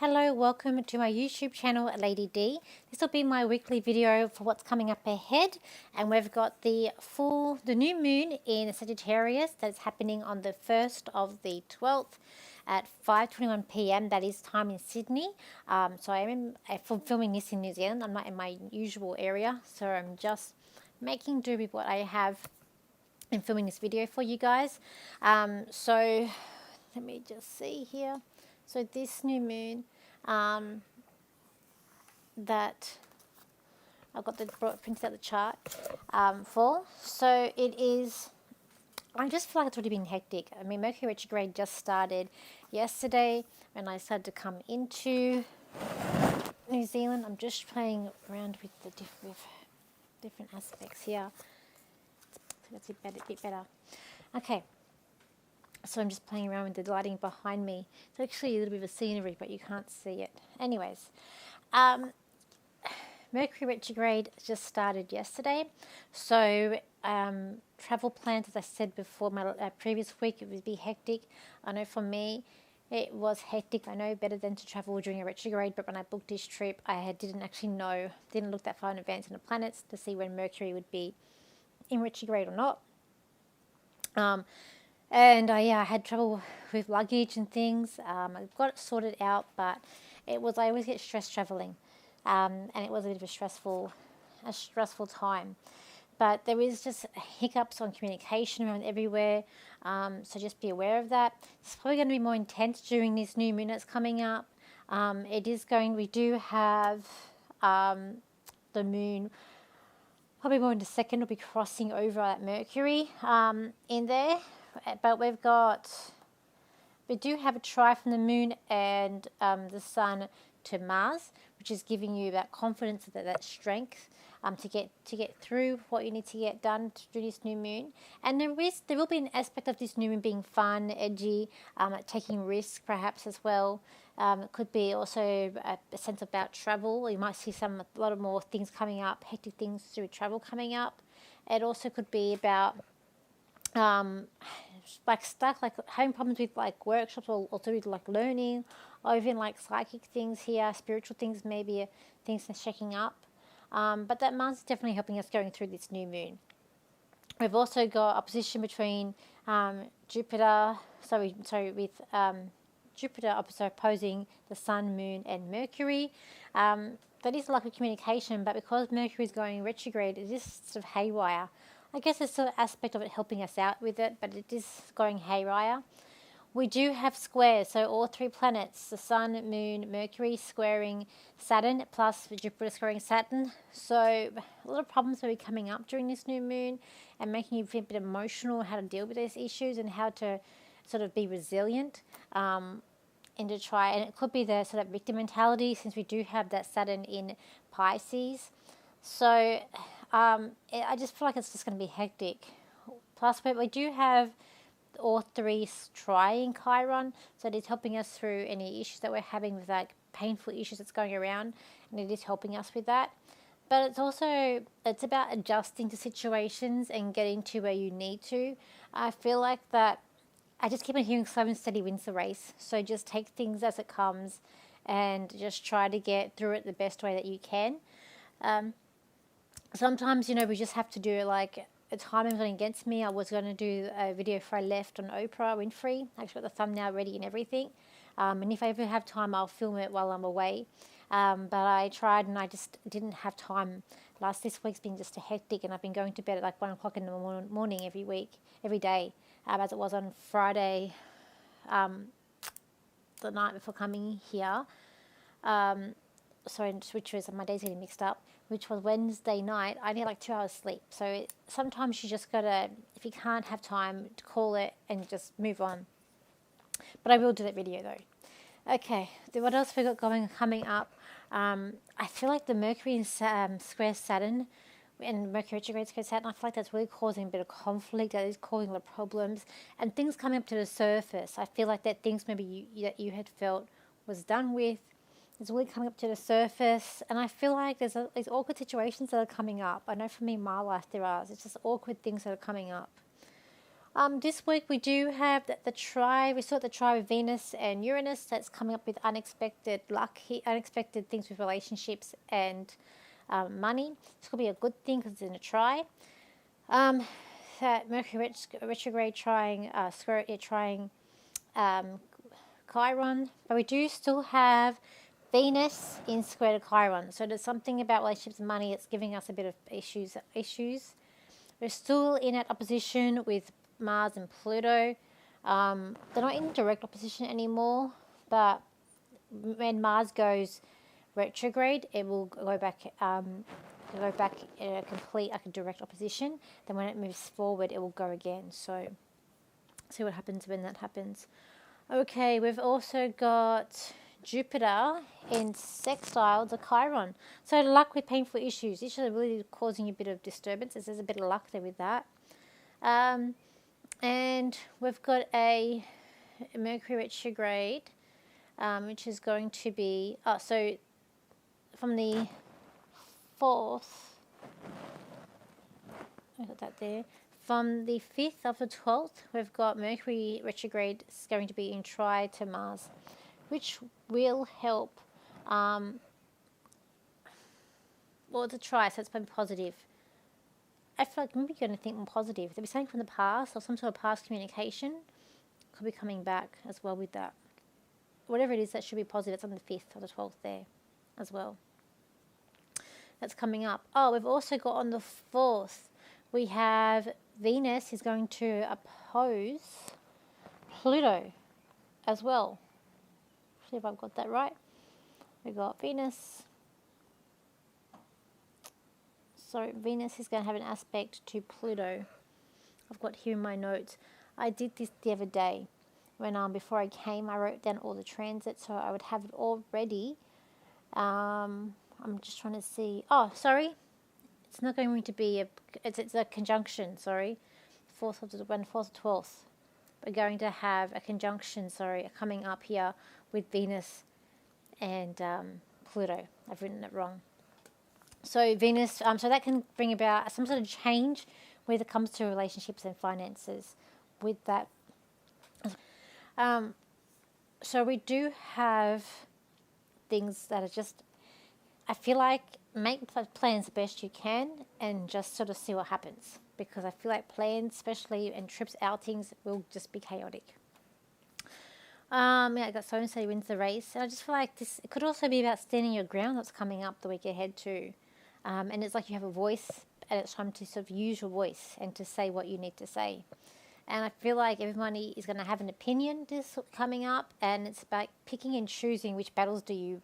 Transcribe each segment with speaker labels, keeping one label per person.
Speaker 1: Hello, welcome to my YouTube channel, Lady D. This will be my weekly video for what's coming up ahead, and we've got the new moon in Sagittarius that's happening on the 1st of the 12th at 5:21 p.m. That is time in Sydney. So I'm filming this in New Zealand. I'm not in my usual area, so I'm just making do with what I have in filming this video for you guys. So let me just see here. So this new moon that I've got printed out the chart for. So it is, I just feel like it's already been hectic. I mean, Mercury retrograde just started yesterday when I started to come into New Zealand. I'm just playing around with the different aspects here. That's a bit better. Okay. So I'm just playing around with the lighting behind me. It's actually a little bit of a scenery, but you can't see it. Anyways, Mercury retrograde just started yesterday. So travel plans, as I said before, my previous week, it would be hectic. I know for me, it was hectic. I know better than to travel during a retrograde, but when I booked this trip, didn't look that far in advance in the planets to see when Mercury would be in retrograde or not. And I had trouble with luggage and things. I got it sorted out, but I always get stressed traveling, and it was a bit of a stressful time. But there is just hiccups on communication around everywhere, so just be aware of that. It's probably going to be more intense during this new moon that's coming up. We do have the moon. Probably more in the second will be crossing over at Mercury in there. But we do have a try from the moon and the sun to Mars, which is giving you that confidence, that strength to get through what you need to get done through this new moon. And there will be an aspect of this new moon being fun, edgy, taking risks perhaps as well. It could be also a sense about travel. You might see a lot of more things coming up, hectic things to do with travel coming up. It also could be about having problems with workshops or to do with learning, or even psychic things here, spiritual things, maybe things that's shaking up. But that Mars is definitely helping us going through this new moon. We've also got opposition between Jupiter opposing the Sun, Moon, and Mercury. That is like a communication, but because Mercury is going retrograde, it is sort of haywire. I guess there's still an aspect of it helping us out with it, but it is going haywire. We do have squares, so all three planets, the Sun, Moon, Mercury, squaring Saturn, plus Jupiter squaring Saturn. So a lot of problems will be coming up during this new moon and making you feel a bit emotional, how to deal with those issues and how to sort of be resilient and it could be the sort of victim mentality, since we do have that Saturn in Pisces. So I just feel like it's just going to be hectic. Plus, we do have all three trying Chiron, so it is helping us through any issues that we're having with painful issues that's going around, and it is helping us with that. But it's about adjusting to situations and getting to where you need to. I feel like that I just keep on hearing slow and steady wins the race. So just take things as it comes and just try to get through it the best way that you can. Sometimes, we just have to do a timing went against me. I was going to do a video before I left on Oprah Winfrey. I actually got the thumbnail ready and everything. And if I ever have time, I'll film it while I'm away. But I tried and I just didn't have time. This week's been just a hectic, and I've been going to bed at 1 o'clock in the morning every day, as it was on Friday, the night before coming here. Which was, my days getting mixed up, which was Wednesday night. I need 2 hours sleep. So sometimes you just gotta, if you can't have time, to call it and just move on. But I will do that video though. Okay, what else we got coming up? I feel like the Mercury square Saturn and Mercury retrograde square Saturn, I feel like that's really causing a bit of conflict. That is causing a lot of problems and things coming up to the surface. I feel like that things maybe that you had felt was done with is really coming up to the surface, and I feel like there's these awkward situations that are coming up. I know for me in my life it's just awkward things that are coming up. This week we do have the try. We saw the try with Venus and Uranus. That's coming up with unexpected luck, unexpected things with relationships and money. It's going to be a good thing because it's in a try. That Mercury retrograde trying Chiron, but we do still have Venus in square to Chiron. So there's something about relationships and money that's giving us a bit of issues. We're still in at opposition with Mars and Pluto. They're not in direct opposition anymore, but when Mars goes retrograde, it will go back in a complete, like a direct opposition. Then when it moves forward, it will go again. So see what happens when that happens. Okay, we've also got Jupiter in sextile to Chiron. So luck with painful issues. This is really causing a bit of disturbance. There's a bit of luck there with that. And we've got a Mercury retrograde, which is going to be, so from the 4th, I got that there. From the 5th of the 12th, we've got Mercury retrograde is going to be in try to Mars, which will help, it's a try, so it's been positive. I feel like maybe you're going to think more positive. There'll be something from the past or some sort of past communication could be coming back as well with that. Whatever it is, that should be positive. It's on the 5th or the 12th there as well. That's coming up. We've also got on the 4th, we have Venus is going to oppose Pluto as well. See if I've got that right. We got Venus. So Venus is going to have an aspect to Pluto. I've got here in my notes. I did this the other day when before I came, I wrote down all the transits so I would have it all ready. I'm just trying to see. Sorry. It's not going to be it's a conjunction, sorry. 4th of 12th. We're going to have a conjunction, coming up here with Venus and Pluto. I've written it wrong. So Venus, so that can bring about some sort of change when it comes to relationships and finances with that. So we do have things that are just, I feel like make plans the best you can and just sort of see what happens, because I feel like plans, especially and trips, outings, will just be chaotic. I got so-and-so wins the race, and I just feel like this, it could also be about standing your ground that's coming up the week ahead too. And it's like you have a voice, and it's time to sort of use your voice and to say what you need to say. And I feel like everybody is going to have an opinion this coming up, and it's about picking and choosing which battles do you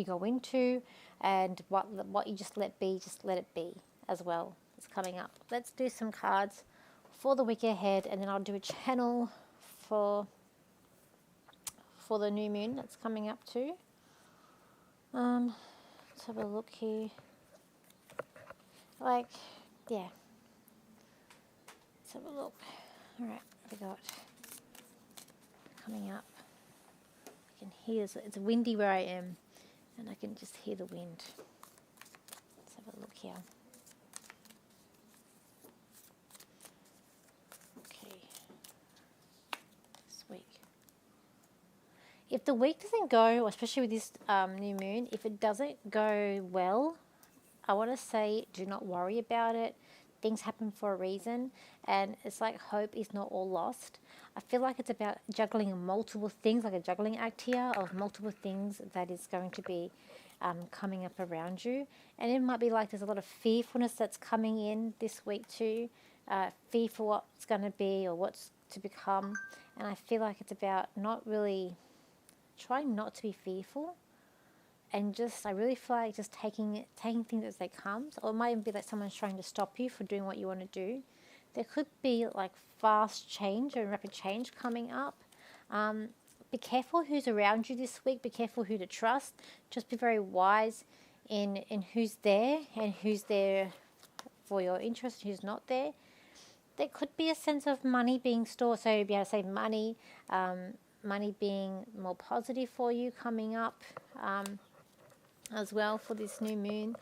Speaker 1: go into, and what you just let it be as well. It's coming up. Let's do some cards for the week ahead, and then I'll do a channel for the new moon that's coming up too. Let's have a look here. Let's have a look. Alright, we got coming up. I can hear, it's windy where I am, and I can just hear the wind. Let's have a look here. Okay. This week. If the week doesn't go, especially with this new moon, if it doesn't go well, I want to say do not worry about it. Things happen for a reason, and it's like hope is not all lost. I feel like it's about juggling multiple things, like a juggling act here of multiple things that is going to be coming up around you. And it might be like there's a lot of fearfulness that's coming in this week too, fear for what's going to be or what's to become. And I feel like it's about trying not to be fearful. And just, I really feel like just taking things as they come. Or it might even be like someone's trying to stop you for doing what you want to do. There could be like fast change or rapid change coming up. Be careful who's around you this week. Be careful who to trust. Just be very wise in who's there and who's there for your interest, who's not there. There could be a sense of money being stored. So you'd be able to say money being more positive for you coming up. As well for this new moon.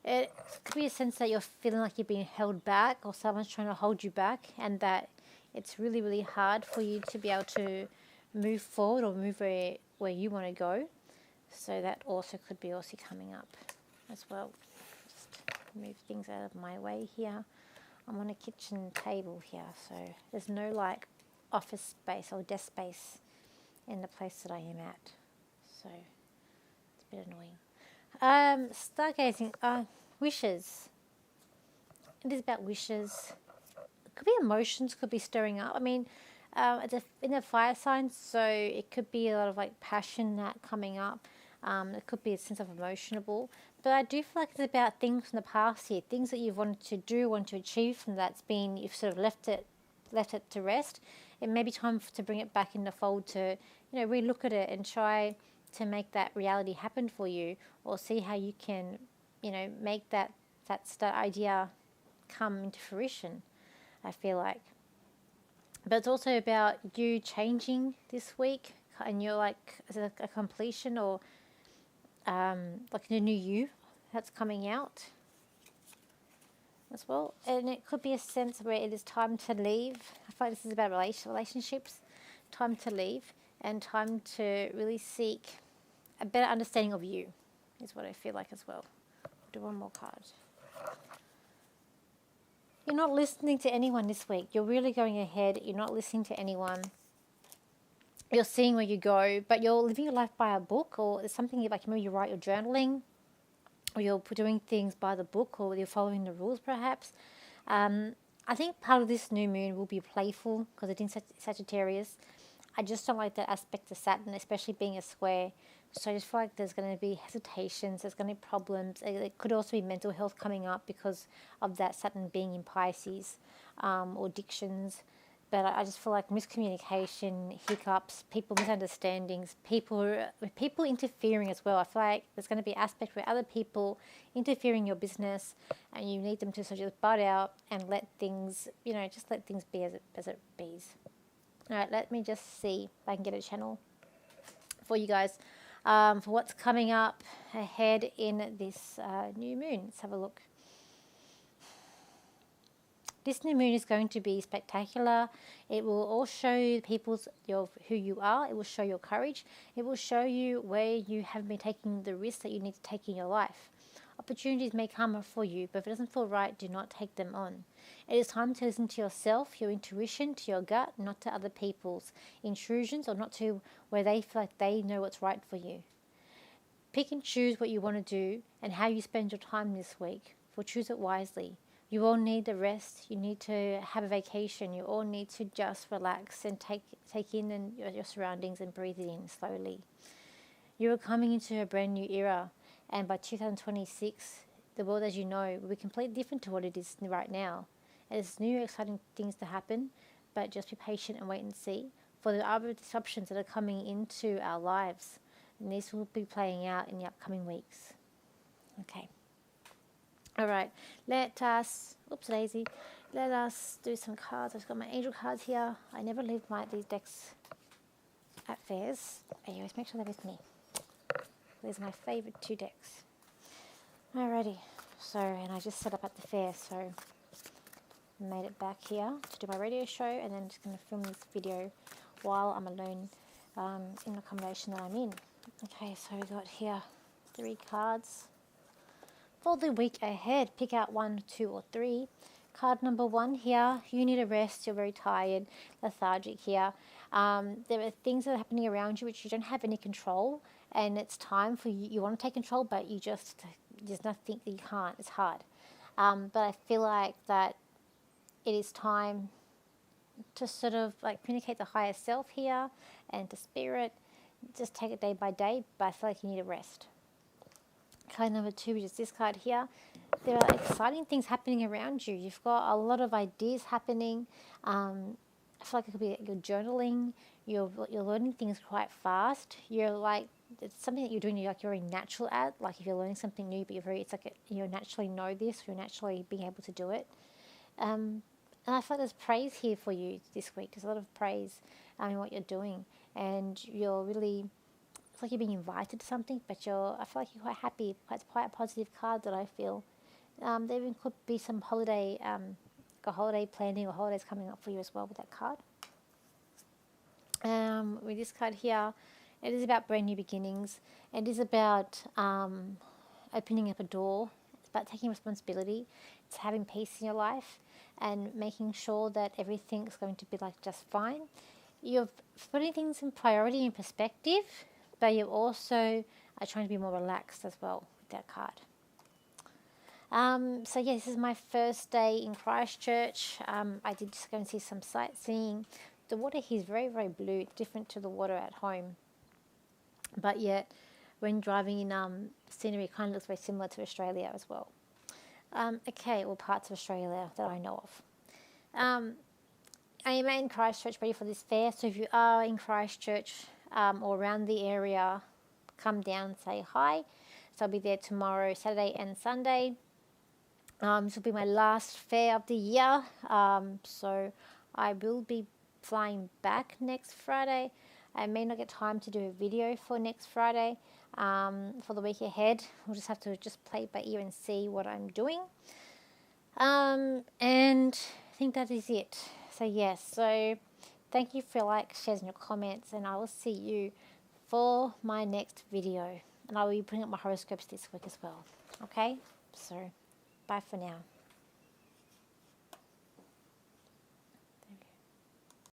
Speaker 1: It could be a sense that you're feeling like you're being held back or someone's trying to hold you back, and that it's really, really hard for you to be able to move forward or move where you want to go. So that also could be also coming up as well. Just move things out of my way here. I'm on a kitchen table here, so there's no like office space or desk space in the place that I am at. So it's a bit annoying. Stargazing, wishes. It is about wishes. It could be emotions, could be stirring up. I mean, it's in the fire signs, so it could be a lot of like passion that coming up. It could be a sense of emotional, but I do feel like it's about things from the past here, things that you've wanted to do, want to achieve from that's been, you've sort of left it to rest. It may be time to bring it back in the fold to, relook at it and try to make that reality happen for you, or see how you can, make that idea come into fruition, I feel like. But it's also about you changing this week, and you're like, is it a completion or like a new you that's coming out as well. And it could be a sense where it is time to leave. I find this is about relationships, time to leave and time to really seek a better understanding of you is what I feel like as well. I'll do one more card. You're not listening to anyone this week. You're really going ahead. You're not listening to anyone. You're seeing where you go, but you're living your life by a book, or it's something like maybe you write your journaling, or you're doing things by the book, or you're following the rules perhaps. I think part of this new moon will be playful because it's in Sagittarius. I just don't like that aspect of Saturn, especially being a square. So I just feel like there's going to be hesitations, there's going to be problems. It could also be mental health coming up because of that Saturn being in Pisces, or addictions. But I just feel like miscommunication, hiccups, people misunderstandings, people interfering as well. I feel like there's going to be aspects where other people interfering in your business, and you need them to sort of just butt out and let things, just let things be as it bees. All right, let me just see if I can get a channel for you guys for what's coming up ahead in this new moon. Let's have a look. This new moon is going to be spectacular. It will all show who you are. It will show your courage. It will show you where you have been taking the risks that you need to take in your life. Opportunities may come for you, but if it doesn't feel right, do not take them on. It is time to listen to yourself, your intuition, to your gut, not to other people's intrusions, or not to where they feel like they know what's right for you. Pick and choose what you want to do and how you spend your time this week. For choose it wisely. You all need a rest. You need to have a vacation. You all need to just relax and take in your surroundings and breathe it in slowly. You are coming into a brand new era, and by 2026, the world as you know will be completely different to what it is right now. There's new exciting things to happen, but just be patient and wait and see. For there are other disruptions that are coming into our lives, and these will be playing out in the upcoming weeks. Okay. All right, let us do some cards. I've got my angel cards here. I never leave these decks at fairs. I always make sure they're with me. These are my favourite 2 decks. Alrighty, and I just set up at the fair, so I made it back here to do my radio show, and then I'm just going to film this video while I'm alone in the accommodation that I'm in. Okay, so we got here 3 cards. For the week ahead, pick out 1, 2, or 3. Card number 1 here, you need a rest, you're very tired, lethargic here. There are things that are happening around you which you don't have any control, and it's time for you want to take control, but there's nothing that you can't, it's hard. But I feel like that it is time to sort of like communicate the higher self here and to spirit, just take it day by day, but I feel like you need a rest. Card number 2, which is this card here. There are exciting things happening around you. You've got a lot of ideas happening. I feel like it could be you're journaling. You're learning things quite fast. It's something that you're doing. You're very natural at. Like if you're learning something new, but you naturally know this. You're naturally being able to do it. And I feel like there's praise here for you this week. There's a lot of praise in what you're doing, and you're really. It's like you're being invited to something, but I feel like you're quite happy. It's quite a positive card that I feel. There even could be some holiday like a holiday planning or holidays coming up for you as well with that card. With this card here, it is about brand new beginnings. It is about opening up a door. It's about taking responsibility. It's having peace in your life and making sure that everything's going to be like just fine. You're putting things in priority and perspective, but you also are trying to be more relaxed as well with that card. So yeah, this is my first day in Christchurch. I did just go and see some sightseeing. The water here is very, very blue. It's different to the water at home. But yet, when driving in scenery, it kind of looks very similar to Australia as well. Okay, well, parts of Australia that I know of. I am in Christchurch ready for this fair. So if you are in Christchurch or around the area, come down, say hi. So I'll be there tomorrow, Saturday and Sunday. This will be my last fair of the year. So I will be flying back next Friday. I may not get time to do a video for next Friday. For the week ahead, we'll just have to play it by ear and see what I'm doing. And I think that is it. So yes, so thank you for your likes, shares and your comments, and I will see you for my next video. And I will be putting up my horoscopes this week as well. Okay, so bye for now.